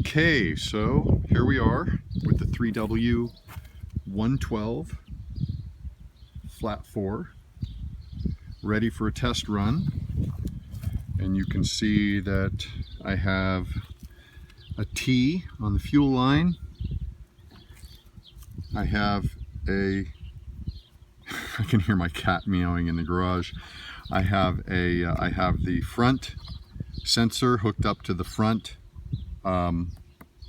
Okay, so here we are with the 3W112 flat 4 ready for a test run, and you can see that I have a T on the fuel line. I have I can hear my cat meowing in the garage. I have the front sensor hooked up to the front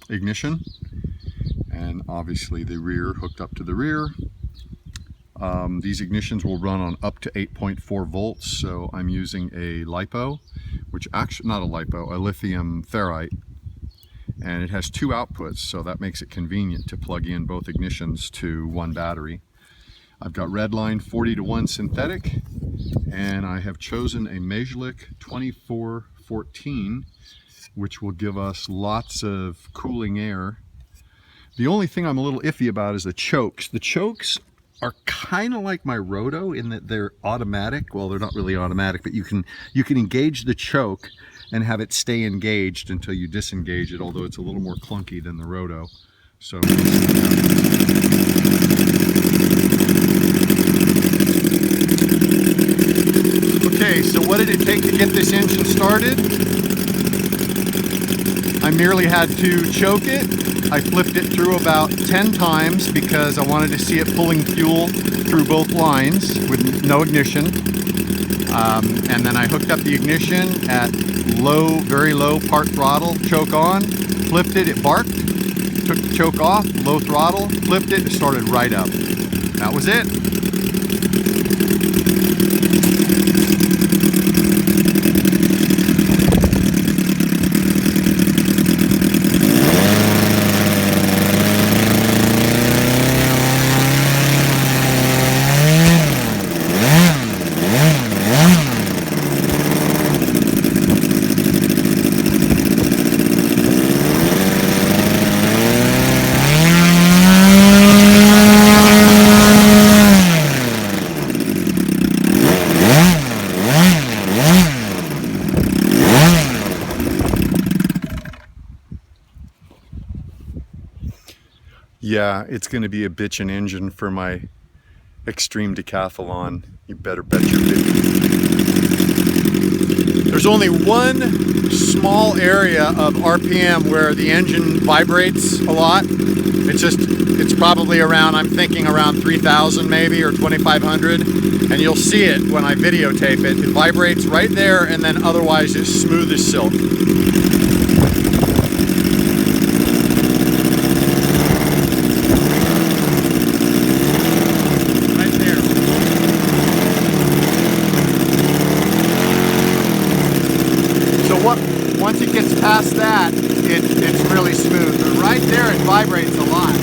ignition, and obviously the rear hooked up to the rear. These ignitions will run on up to 8.4 volts, so I'm using a LiPo, which actually not a LiPo, a lithium ferrite, and it has two outputs, so that makes it convenient to plug in both ignitions to one battery. I've got redline 40:1 synthetic, and I have chosen a Majlik 2414, which will give us lots of cooling air. The only thing I'm a little iffy about is the chokes. The chokes are kind of like my Roto in that they're automatic. Well, they're not really automatic, but you can engage the choke and have it stay engaged until you disengage it, although it's a little more clunky than the Roto. So okay, so what did it take to get this engine started? I merely had to choke it. I flipped it through about 10 times because I wanted to see it pulling fuel through both lines with no ignition. And then I hooked up the ignition at low, very low part throttle, choke on, flipped it, it barked, took the choke off, low throttle, flipped it, it started right up. That was it. Yeah, it's going to be a bitchin' engine for my extreme decathlon. You better bet your bitch. There's only one small area of RPM where the engine vibrates a lot. It's probably around, I'm thinking around 3,000 maybe, or 2,500. And you'll see it when I videotape it. It vibrates right there, and then otherwise it's smooth as silk. Once it gets past that, it's really smooth. But right there, it vibrates a lot.